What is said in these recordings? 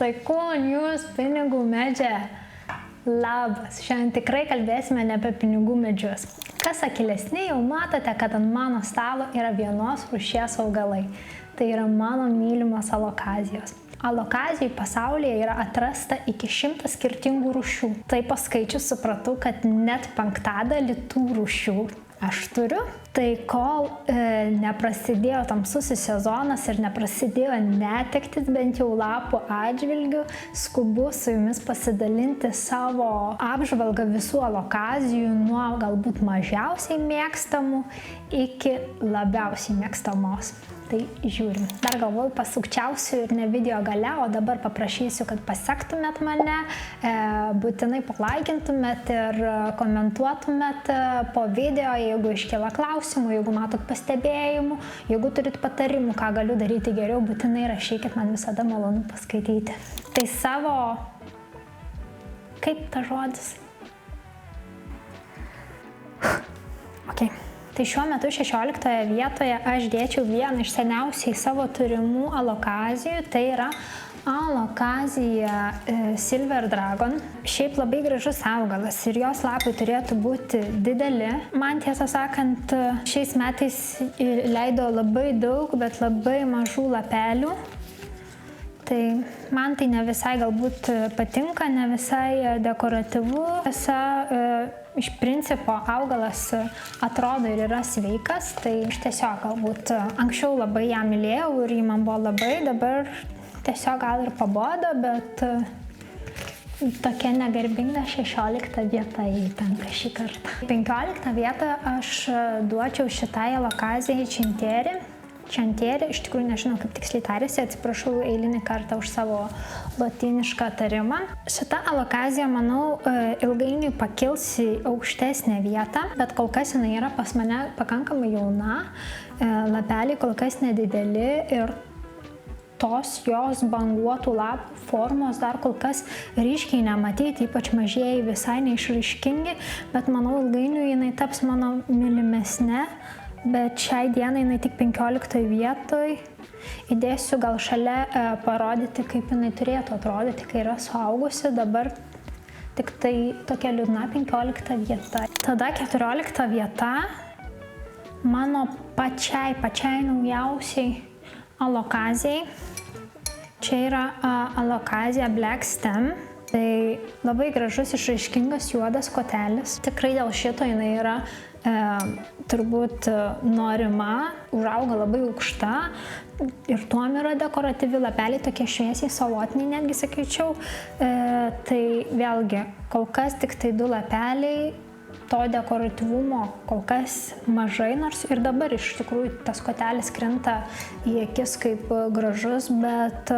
Tai kun jūs pinigų medžia? Labas, šiandien tikrai kalbėsime ne apie pinigų medžius. Kas akylesni, jau matote, kad ant mano stalo yra vienos rūšies augalai. Tai yra mano mylimos alokazijos. Alokazijų pasaulyje yra atrasta iki 100 skirtingų rūšių. Tai paskaičius supratau, kad net 5% tų rūšių aš turiu. Tai kol neprasidėjo tamsusis sezonas ir neprasidėjo netektis bent jau lapų atžvilgių, skubu su jumis pasidalinti savo apžvalgą visų alokazijų nuo galbūt mažiausiai mėgstamų iki labiausiai mėgstamos. Tai žiūrim. Dar galvoju pasukčiausiu ir ne video gale, o dabar paprašysiu, kad pasektumėt mane, būtinai palaikintumėt ir komentuotumėt po video, jeigu iškyla klausimų, jeigu matot pastebėjimų, jeigu turit patarimų, ką galiu daryti geriau, būtinai rašykit, man visada malonu paskaityti. Tai savo... Kaip ta žodis? Okay. Tai šiuo metu 16 vietoje aš dėčiau vieną iš seniausiai savo turimų alokazijų, tai yra alokazija Silver Dragon. Šiaip labai gražus augalas ir jos lapai turėtų būti dideli. Man tiesą sakant, šiais metais leido labai daug, bet labai mažų lapelių. Tai man tai ne visai galbūt patinka, ne visai dekoratyvu. Iš principo augalas atrodo ir yra sveikas, tai aš tiesiog galbūt anksčiau labai ją mylėjau ir jį man buvo labai, dabar tiesiog gal ir pabodo, bet tokia negarbinga 16 vieta įtenka šį kartą. 15 vietą aš duočiau šitai alokazijai Čantėri, iš tikrųjų nežinau, kaip tiksliai tarėsi, atsiprašau eilinį kartą už savo lotynišką tarimą. Šita alokazija, manau, ilgainiui pakils į aukštesnę vietą, bet kol kas jinai yra pas mane pakankamai jauna, lapeliai kol kas nedideli ir tos jos banguotų lapų formos dar kol kas ryškiai nematyti, ypač mažieji visai neišraiškingi, bet manau, ilgainiui jinai taps mano mylimesne. Bet šiai dienai jinai tik 15 vietoj. Įdėsiu gal šalia parodyti, kaip jinai turėtų atrodyti, kai yra suaugusi. Dabar tik tai tokia liūdna 15 vieta. Tada 14 vieta mano pačiai naujausiai alokazijai. Čia yra alokazija Black Stem. Tai labai gražus išraiškingas juodas kotelis. Tikrai dėl šito jinai yra turbūt norima, užauga labai aukšta ir tuom yra dekoratyvi, lapeliai tokie šviesiai salotiniai netgi sakyčiau. Tai vėlgi, kol kas tik tai 2 lapeliai, to dekoratyvumo kol kas mažai, nors ir dabar iš tikrųjų tas kotelis krinta į akis kaip gražus, bet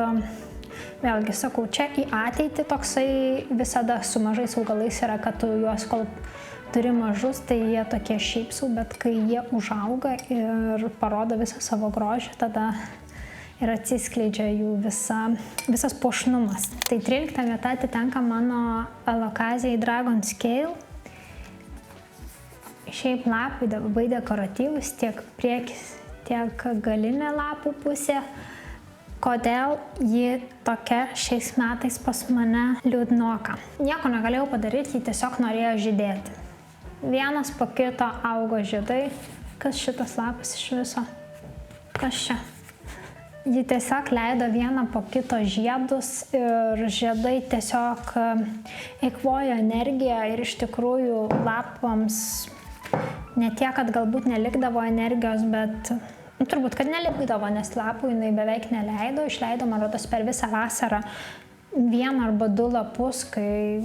vėlgi sakau, čia į ateitį toksai visada su mažais augalais yra, kad tu juos kol turi mažus, tai jie tokie šiaipsau, bet kai jie užauga ir parodo visą savo grožį, tada ir atsiskleidžia jų visas puošnumas. Tai 13 vieta atitenka mano alokazijai Dragon Scale. Šiaip lapai labai dekoratyvus, tiek priekis, tiek galinė lapų pusė. Kodėl ji tokia šiais metais pas mane liūdnoka? Nieko negalėjau padaryti, ji tiesiog norėjo žydėti. Vienas po kito augo žiedai. Kas šitas lapas iš viso? Kas čia? Ji tiesiog leido vieną po kito žiedus ir žiedai tiesiog eikvojo energiją ir iš tikrųjų lapams ne tiek, kad galbūt nelikdavo energijos, bet turbūt, kad nelikdavo, nes lapų jinai beveik neleido, išleido, man rodos, per visą vasarą 1 arba 2 lapus, kai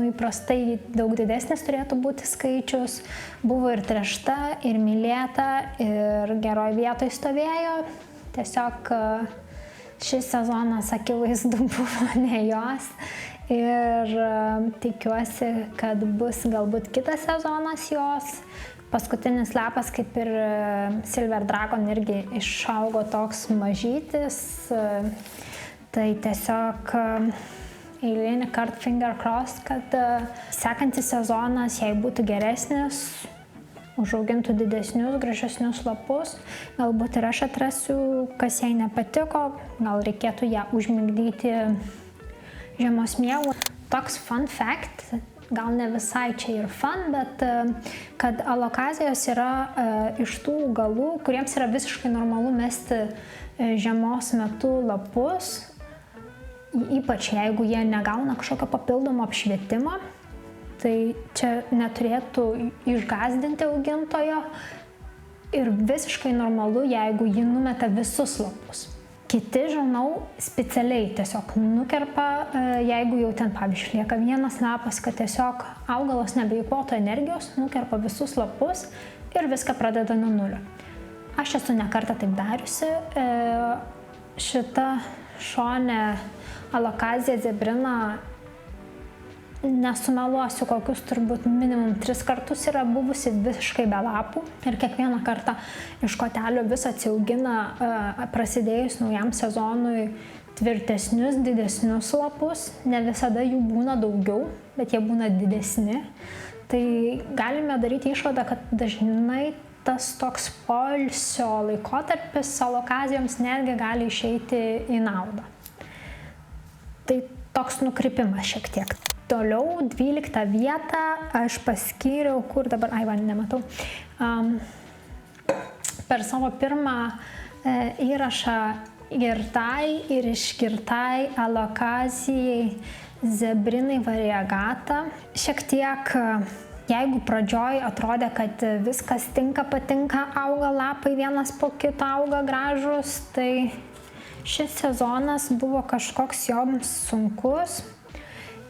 įprastai daug didesnis turėtų būti skaičius. Buvo ir tręšta, ir mylėta, ir geroj vietoj stovėjo. Tiesiog šis sezonas akivaizdu buvo ne jos. Ir tikiuosi, kad bus galbūt kitas sezonas jos. Paskutinis lapas, kaip ir Silver Dragon, irgi išaugo toks mažytis. Tai tiesiog eilinį kartą finger crossed, kad sekantis sezonas, jei būtų geresnis, užaugintų didesnius, gražesnius lapus. Galbūt ir aš atrasiu, kas jai nepatiko, gal reikėtų ją užmigdyti žiemos miego. Toks fun fact, gal ne visai čia ir fun, bet kad alokazijos yra iš tų augalų, kuriems yra visiškai normalu mesti žiemos metu lapus, ypač jeigu jie negauna kažkokio papildomo apšvietimo, tai čia neturėtų išgąsdinti augintojo ir visiškai normalu, jeigu ji numeta visus lapus. Kiti, žinau, specialiai tiesiog nukerpa, jeigu jau ten, pavyzdžiui, lieka vienas lapas, kad tiesiog augalas nebeeikvotų energijos, nukerpa visus lapus ir viską pradeda nuo nulio. Aš esu ne kartą taip dariusi. Šita šonė alokazija zebrina, nesumeluosiu, kokius turbūt minimum 3 kartus yra buvusi visiškai be lapų ir kiekvieną kartą iš kotelio vis atsiaugina prasidėjus naujam sezonui tvirtesnius, didesnius lapus. Ne visada jų būna daugiau, bet jie būna didesni. Tai galime daryti išvadą, kad dažnai tas toks poilsio laikotarpis alokazijoms netgi gali išeiti į naudą. Tai toks nukrypimas šiek tiek. Toliau 12 vietą aš paskyriau, kur dabar, nematau, per savo pirmą įrašą girtai ir išgirtai alokazijai zebrinai variegata. Šiek tiek, jeigu pradžioj atrodė, kad viskas patinka, auga lapai vienas po kito, auga gražus, tai šis sezonas buvo kažkoks joms sunkus.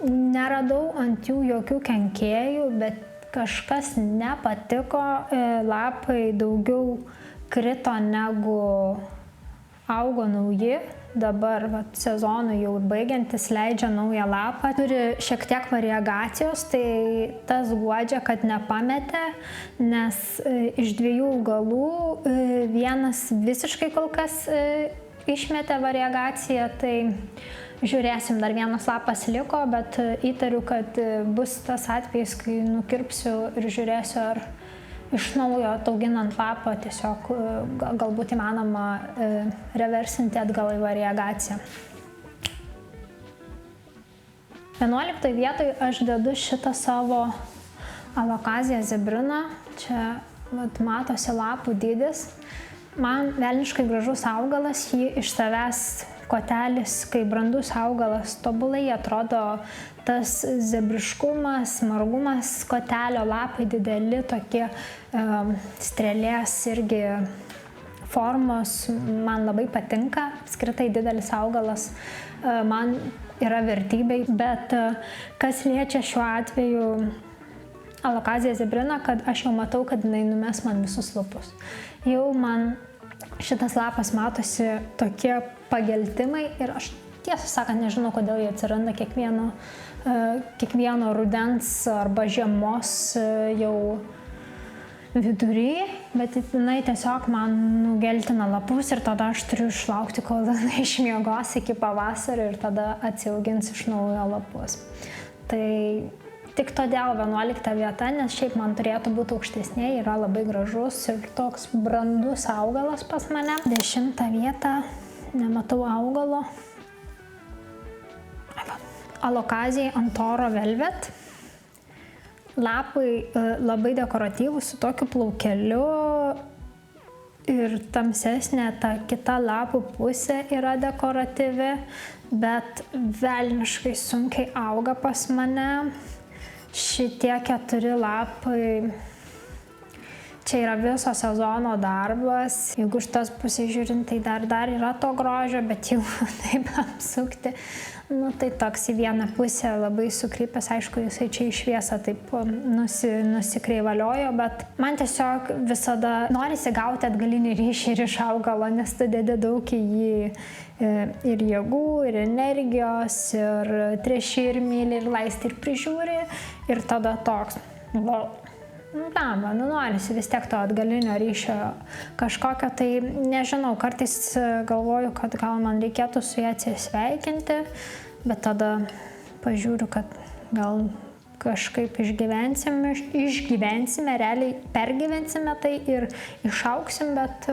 Neradau ant jų jokių kenkėjų, bet kažkas nepatiko, lapai daugiau krito negu augo nauji. Dabar sezonui jau baigiantis leidžia naują lapą. Turi šiek tiek variegacijos, tai tas guodžia, kad nepametė, nes iš 2 augalų vienas visiškai kol kas išmetė variegaciją, tai žiūrėsim, dar vienas lapas liko, bet įtariu, kad bus tas atvejis, kai nukirpsiu ir žiūrėsiu, ar iš naujo atauginant lapą tiesiog galbūt įmanoma reversinti atgal į variegaciją. 11 vietoj aš dedu šitą savo alokaziją zebriną. Čia matosi lapų dydis. Man velniškai gražus augalas, jį iš savęs kotelis, kai brandus augalas, tobulai atrodo tas zebriškumas, margumas kotelio, lapai dideli, tokie strėlės irgi formos, man labai patinka, apskritai didelis augalas man yra vertybė, bet kas liečia šiuo atveju alokaziją zebriną, kad aš jau matau, kad jinai numes man visus lapus. Jau man šitas lapas matosi tokie pageltimai ir aš tiesą sakant nežinau, kodėl jie atsiranda kiekvieno rudens arba žiemos jau vidury, bet jinai tiesiog man nugeltina lapus ir tada aš turiu išlaukti, kol jinai išmiegos iki pavasario ir tada atsiaugins iš naujo lapus. Tai tik todėl 11 vieta, nes šiaip man turėtų būti aukštesnė, yra labai gražus ir toks brandus augalas pas mane. 10 vieta, nematau augalo. Alokazijai Antoro Velvet. Lapai labai dekoratyvūs su tokiu plaukeliu ir tamsesnė ta kita lapų pusė yra dekoratyvi, bet velniškai sunkiai auga pas mane. Šitie 4 lapai, čia yra viso sezono darbas. Jeigu iš tos pusės žiūrint, tai dar yra to grožio, bet jau taip apsukti, tai toks į vieną pusę labai sukrypęs, aišku, jisai čia į šviesą taip nusikreivaliojo, bet man tiesiog visada norisi gauti atgalinį ryšį ir iš augalo, nes tu dedi daug į jį ir jėgų, ir energijos, ir treši, ir myli, ir laisti, ir prižiūri, ir tada toks, norisi vis tiek to atgalinio ryšio kažkokio, tai nežinau, kartais galvoju, kad gal man reikėtų su ją atsisveikinti, bet tada pažiūriu, kad gal kažkaip išgyvensime, realiai pergyvensime tai ir išauksim, bet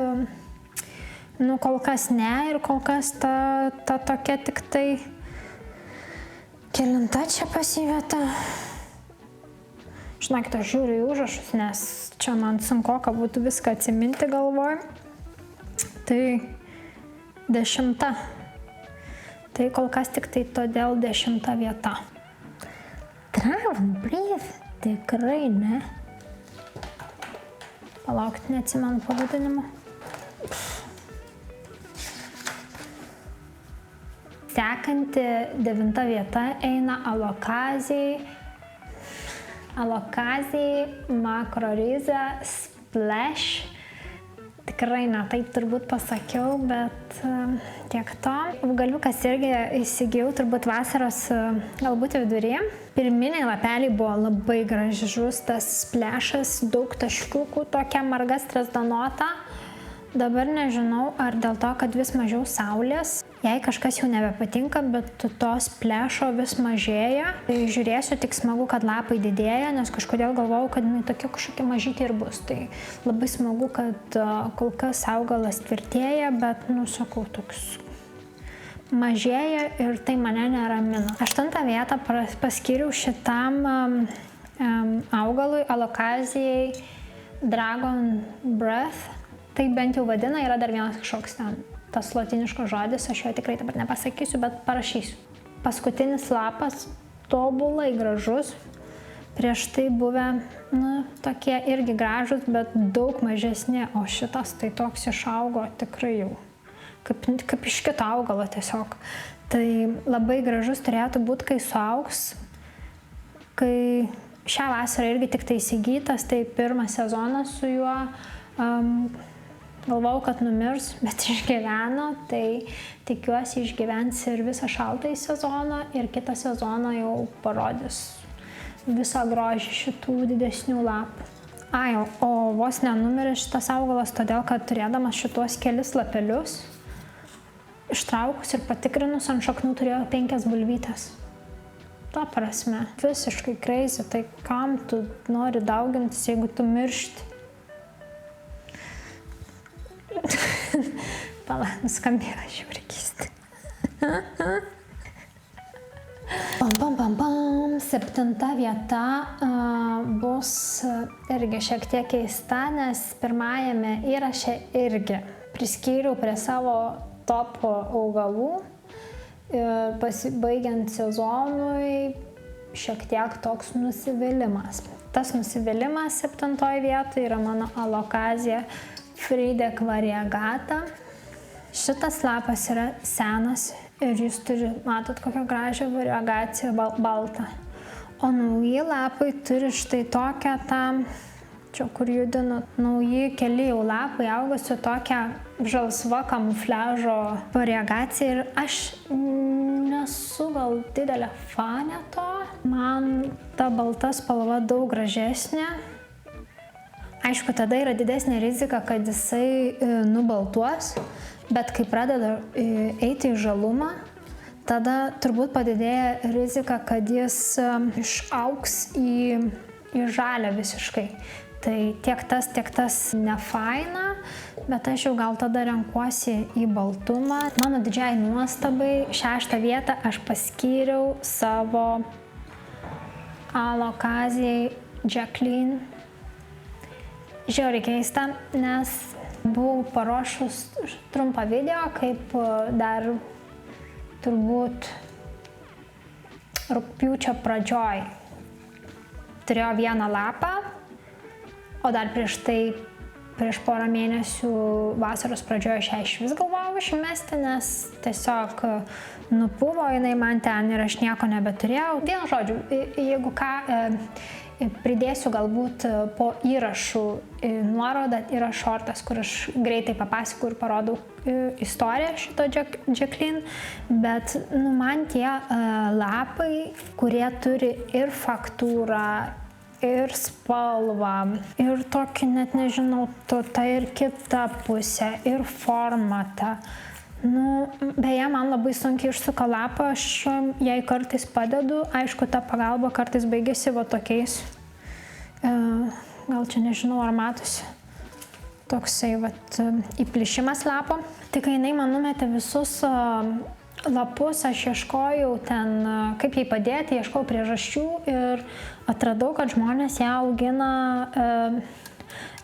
kol kas ne ir kol kas ta tokia tik tai Kelinta čia pasivieta. Žinokit, aš žiūriu į užrašus, nes čia man sunkoka būtų viską atsiminti galvoj. Tai 10. Tai kol kas tik tai todėl 10 vieta. Travel Breathe? Tikrai ne. Palaukit, neatsimenu pavadinimu. Sekanti 9 vieta eina Alokazijai Makrorizė Splash. Tikrai ne taip turbūt pasakiau, bet tiek to. Augaliukas irgi įsigijau turbūt vasaros galbūt viduryje. Pirminiai lapeliai buvo labai gražus, tas splešas, daug taškiukų, tokia marga strazdanota. Dabar nežinau, ar dėl to, kad vis mažiau saulės. Jei kažkas jau nebepatinka, bet to splešo vis mažėja. Tai žiūrėsiu, tik smagu, kad lapai didėja, nes kažkodėl galvojau, kad tokia kažkokia mažytė ir bus. Tai labai smagu, kad kol kas augalas tvirtėja, bet, sakau, toks mažėja ir tai mane neramina. 8 vietą paskyriau šitam augalui, Alokazijai Dragon Breath. Tai bent jau vadina, yra dar vienas kažkoks ten tas lotiniškas žodis, aš jo tikrai dabar nepasakysiu, bet parašysiu. Paskutinis lapas tobulai gražus, prieš tai buvę, tokie irgi gražus, bet daug mažesni, o šitas tai toks išaugo tikrai jau, kaip iš kito augalo tiesiog. Tai labai gražus turėtų būti, kai suaugs, kai šią vasarą irgi tik tai įsigytas, tai pirmas sezonas su juo. Galvau, kad numirs, bet išgyveno, tai tikiuosi išgyvens ir visą šaltąjį sezoną ir kitą sezoną jau parodys visą grožį šitų didesnių lapų. O vos nenumirė šitas augalas, todėl kad turėdamas šituos kelis lapelius, ištraukus ir patikrinus ant šaknų turėjo 5 bulvytės. Ta prasme, visiškai crazy, tai kam tu nori daugintis, jeigu tu miršti? Pala, nuskambėjo žiūri keistai. 7 vieta bus irgi šiek tiek keista, nes pirmajame įraše irgi priskyriau prie savo top augalų. Pasibaigiant sezonui šiek tiek toks nusivylimas. Tas nusivylimas 7 vietoje yra mano Alokazija Frydek Variegata. Šitas lapas yra senas ir jūs matot kokią gražią variegaciją baltą. O nauji lapai turi štai tokią čia kur judinu, nauji keli jau lapai auga su tokia žalsva kamufliažo variegacija ir aš nesu gal didelė fanė to. Man ta balta spalva daug gražesnė. Aišku, tada yra didesnė rizika, kad jisai nubaltuos, bet kai pradeda eiti į žalumą, tada turbūt padidėja rizika, kad jis išaugs į žalią visiškai. Tai tiek tas nefaina, bet aš jau gal tada renkuosi į baltumą. Mano didžiai nuostabai 6 vietą aš paskyriau savo Alokazijai Jacqueline. Žiauriai keista, nes buvau paruošus trumpą video, kaip dar turbūt rugpjūčio pradžioj turėjo vieną lapą, o dar prieš porą mėnesių vasaros pradžioje aš ją išvis galvojau išmesti, nes tiesiog nupuvo jinai man ten ir aš nieko nebeturėjau. Vienu žodžiu, jeigu ką, pridėsiu galbūt po įrašų nuorodą, yra šortas, kur aš greitai papasakoju ir parodau istoriją šito Jacqueline, bet man tie lapai, kurie turi ir faktūrą, ir spalvą, ir tokį, net nežinau, ta ir kita pusė, ir formatą. Beje, man labai sunkiai išsuka lapą, aš jai kartais padedu, aišku, ta pagalba kartais baigėsi va tokiais, gal čia nežinau, ar matosi, toksai įplyšimas lapo. Tik kai jinai man numetė visus lapus aš ieškojau ten, kaip jai padėti, ieškojau priežasčių ir atradau, kad žmonės ją augina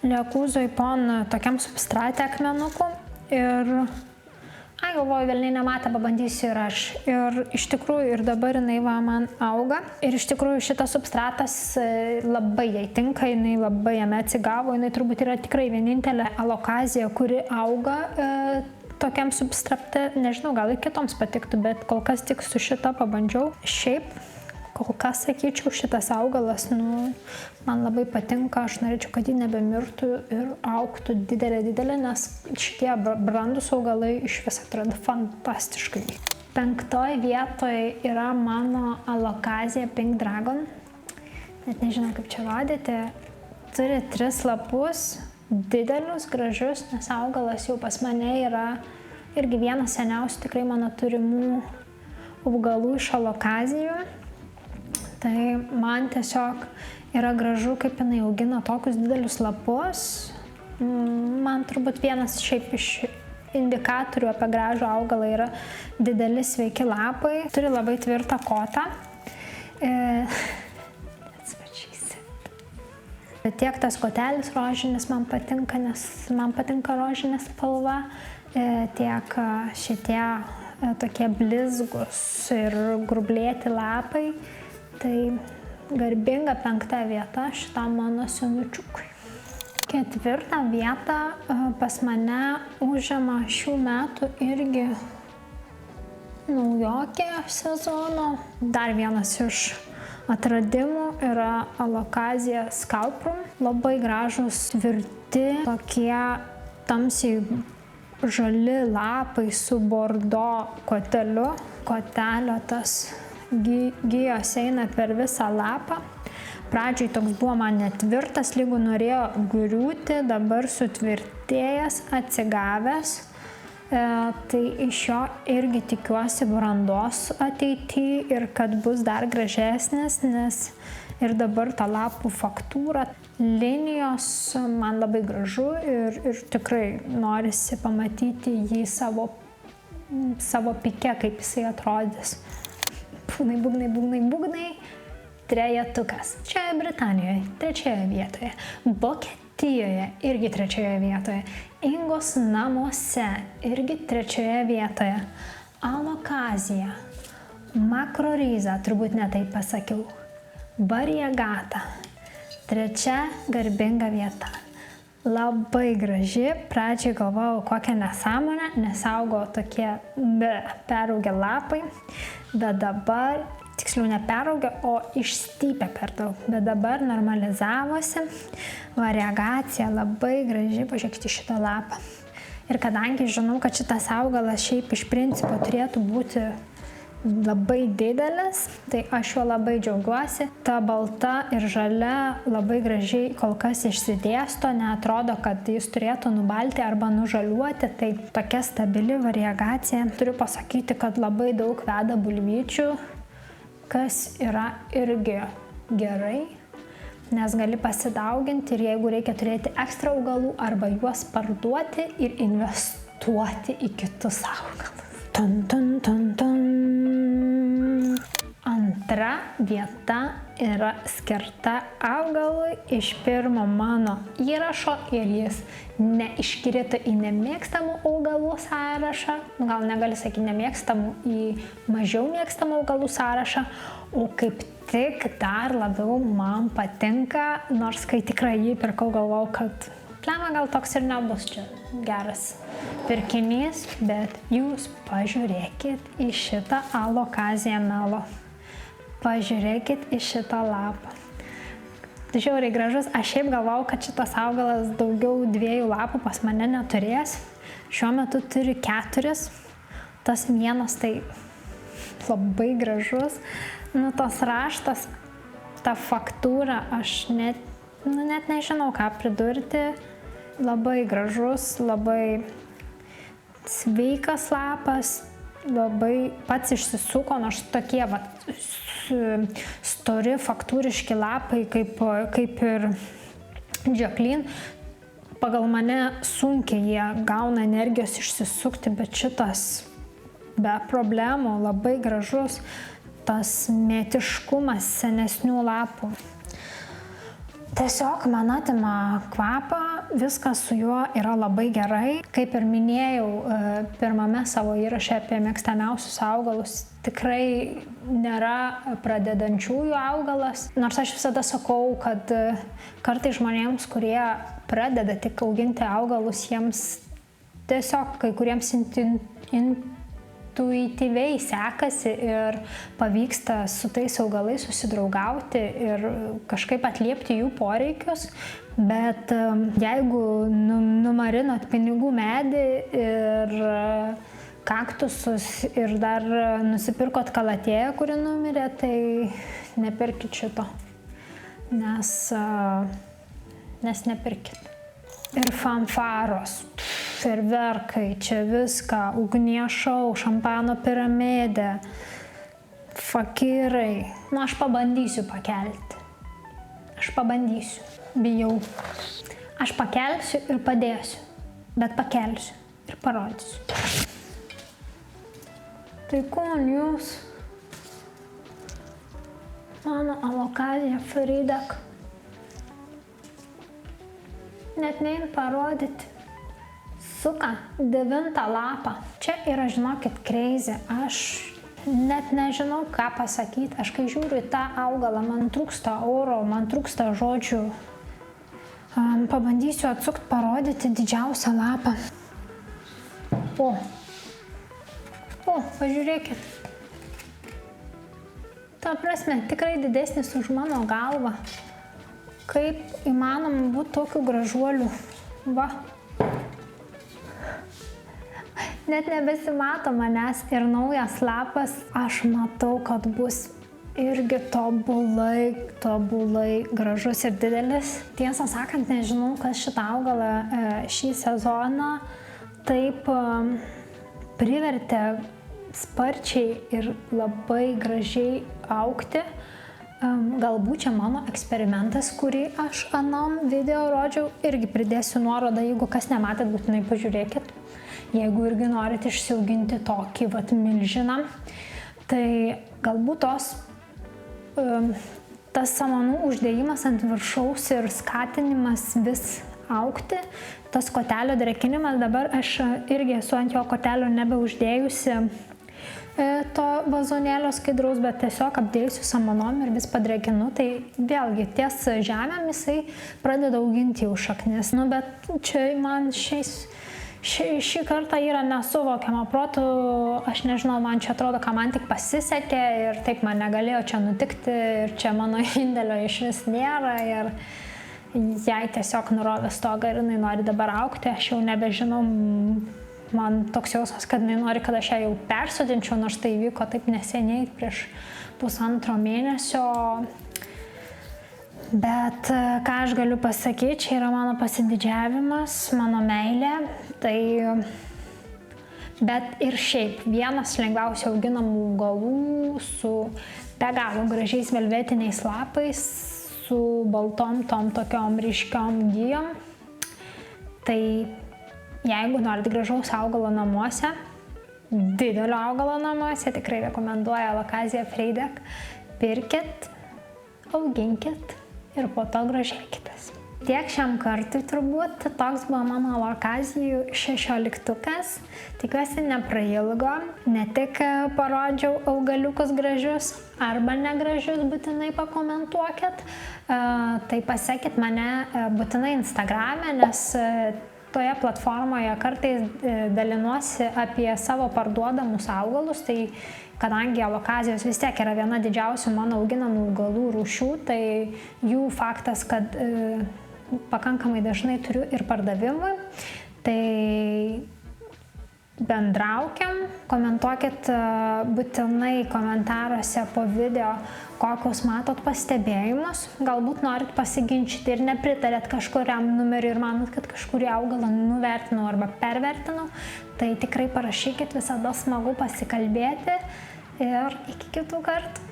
lekūzoj pon tokiam substrate akmenuku ir galvoju, velniai nematė, pabandysiu ir aš. Ir iš tikrųjų ir dabar jinai man auga. Ir iš tikrųjų šitas substratas labai jai tinka, jinai labai jame atsigavo, jinai turbūt yra tikrai vienintelė alokazija, kuri auga tokiam substrate. Nežinau, gal ir kitoms patiktų, bet kol kas tik su šita pabandžiau. Šiaip, kol kas sakyčiau, šitas augalas, man labai patinka, aš norėčiau, kad ji nebemirtų ir augtų didelė, nes šitie brandus augalai iš vis atrodo fantastiškai. 5 vietoje yra mano alokazija Pink Dragon. Net nežinau, kaip čia rodyti. Turi 3 lapus, didelius, gražius, nes augalas jau pas mane yra irgi vienas seniausių tikrai mano turimų augalų iš alokazijų. Tai man tiesiog yra gražu, kaip jinai augina tokius didelius lapus. Man turbūt vienas šiaip iš indikatorių apie gražų augalą yra dideli sveiki lapai. Turi labai tvirtą kotą. Tiek tas kotelis rožinis man patinka, nes man patinka rožinė spalva. Tiek šitie tokie blizgus ir grublėti lapai. Tai garbinga 5 vieta šitam mano senučiukui. 4 vietą pas mane užima šių metų irgi naujokė sezono. Dar vienas iš atradimų yra alokazija Scalprum. Labai gražus, tvirti, tokie tamsiai žali lapai su bordo koteliu. Kotelio tas gijos eina per visą lapą. Pradžiai toks buvo man netvirtas, lygu norėjo griūti, dabar sutvirtėjęs, atsigavęs. Tai iš jo irgi tikiuosi brandos ateityje ir kad bus dar gražesnis, nes ir dabar ta lapų faktūra, linijos man labai gražu ir tikrai norisi pamatyti jį savo pike, kaip jisai atrodys. Būgnai. 3-tukas. Čia Britanijoje 3 vietoje. Vokietijoje irgi 3 vietoje. Ingos namuose irgi 3 vietoje. Alokazija. Makroriza, turbūt ne taip pasakiau. Variegata. 3 garbinga vieta. Labai graži. Pradžiai galvojau kokią nesąmonę, nes augo tokie peraugę lapai. Bet dabar, tiksliau neperaugę, o išstypę per daug. Bet dabar normalizavosi. Variegacija labai graži, pažiūrėkite šitą lapą. Ir kadangi žinau, kad šitas augalas šiaip iš principo turėtų būti labai didelis, tai aš juo labai džiaugiuosi. Ta balta ir žalia labai gražiai kol kas išsidėsto, neatrodo, kad jis turėtų nubalti arba nužaliuoti, tai tokia stabili variegacija. Turiu pasakyti, kad labai daug veda bulvyčių, kas yra irgi gerai, nes gali pasidauginti ir jeigu reikia turėti ekstra augalų arba juos parduoti ir investuoti į kitus augalus. Antra vieta yra skirta augalui iš pirmo mano įrašo ir jis neiškrito į nemėgstamų augalų sąrašą, gal negali sakyti nemėgstamų, į mažiau mėgstamų augalų sąrašą, o kaip tik dar labiau man patinka, nors kai tikrai jį pirkau galvojau, kad gal toks ir nebus čia geras pirkinys, bet jūs pažiūrėkit į šitą alokaziją melo. Pažiūrėkit į šitą lapą. Žiauriai gražus. Aš šiaip galvojau, kad šitas augalas daugiau 2 lapų pas mane neturės. Šiuo metu turi 4. Tas vienas tai labai gražus. Tas raštas, ta faktūra, aš net nežinau ką pridurti. Labai gražus, labai sveikas lapas, labai pats išsisuko, nors tokie stori faktūriški lapai, kaip ir Jacqueline. Pagal mane sunkiai jie gauna energijos išsisukti, bet šitas be problemų, labai gražus tas mėtiškumas senesnių lapų. Tiesiog man atima kvapą, viskas su juo yra labai gerai. Kaip ir minėjau pirmame savo įraše apie mėgstamiausius augalus, tikrai nėra pradedančiųjų augalas. Nors aš visada sakau, kad kartais žmonėms, kurie pradeda tik auginti augalus, jiems tiesiog kai kuriems intuityviai sekasi ir pavyksta su tais augalais susidraugauti ir kažkaip atliepti jų poreikius. Bet jeigu numarinat pinigų medį ir kaktusus ir dar nusipirkot kalatėją, kuri numirė, tai nepirkit šito, nes nepirkit. Ir fanfaros, ferverkai, čia viską, ugnies šou, šampano piramidė, fakyrai. Nu, aš pabandysiu pakelti. Aš pabandysiu. Bijau. Aš pakelsiu ir padėsiu, bet pakelsiu ir parodysiu. Tai kun jūs? Mano alokazija Frydek. Net nein parodyti. Suka 9 lapą. Čia yra, žinokit, crazy. Aš net nežinau, ką pasakyti. Aš kai žiūriu į tą augalą, man trūksta oro, man trūksta žodžių. Pabandysiu atsukti, parodyti didžiausią lapą. Pažiūrėkit. Ta prasme, tikrai didesnis už mano galvą. Kaip įmanoma būti tokiu gražuoliu. Va. Net nebesimato manęs ir naujas lapas. Aš matau, kad bus irgi tobulai gražus ir didelis. Tiesą sakant, nežinau, kas šitą augalą šį sezoną taip privertė sparčiai ir labai gražiai augti. Galbūt čia mano eksperimentas, kurį aš anam video rodžiau, irgi pridėsiu nuorodą, jeigu kas nematėt, būtinai pažiūrėkit. Jeigu irgi norit išsiauginti tokį milžiną, tai galbūt tas samanų uždėjimas ant viršaus ir skatinimas vis augti, tas kotelio drekinimas, dabar aš irgi esu ant jo kotelio nebeuždėjusi to vazonėlio skaidraus, bet tiesiog apdėjusiu samanom ir vis padrekinu, tai vėlgi ties žemėm jisai pradeda auginti jau šaknis. Nu, bet čia man šį kartą yra nesuvokiama protu, aš nežinau, man čia atrodo, kad man tik pasisekė ir taip man negalėjo čia nutikti ir čia mano indėlio iš vis nėra ir jai tiesiog nurovė stogą ir jinai nori dabar augti, aš jau nebežinau. Man toks jausmas, kad jinai nori, kad aš ją jau persodinčiau, nors tai įvyko taip neseniai, prieš 1,5 mėnesio. Bet ką aš galiu pasakyti, čia yra mano pasididžiavimas, mano meilė. Bet ir šiaip vienas lengviausiai auginamų augalų su be galo gražiais velvetiniais lapais, su baltom tokiom ryškiom gijom. Tai jeigu norit gražaus augalo namuose, didelio augalo namuose, tikrai rekomenduoju Alocasia Frydek. Pirkit, auginkit ir po to grožėkitės. Tiek šiam kartui turbūt, toks buvo mano Alokazijų 16-tukas. Tikiuosi neprailgo, ne tik parodžiau augaliukus gražius arba negražius, būtinai pakomentuokit. Tai pasekit mane būtinai Instagrame, nes toje platformoje kartais dalinuosi apie savo parduodamus augalus, tai kadangi alokazijos vis tiek yra viena didžiausių mano auginamų augalų rūšių, tai jų faktas, kad pakankamai dažnai turiu ir pardavimui, tai bendraukiam, komentuokit būtinai komentaruose po video, kokius matot pastebėjimus, galbūt norit pasiginčyti ir nepritarėt kažkuriam numeriui ir manot, kad kažkurį augalą nuvertinau arba pervertinau, tai tikrai parašykit, visada smagu pasikalbėti ir iki kitų kartų.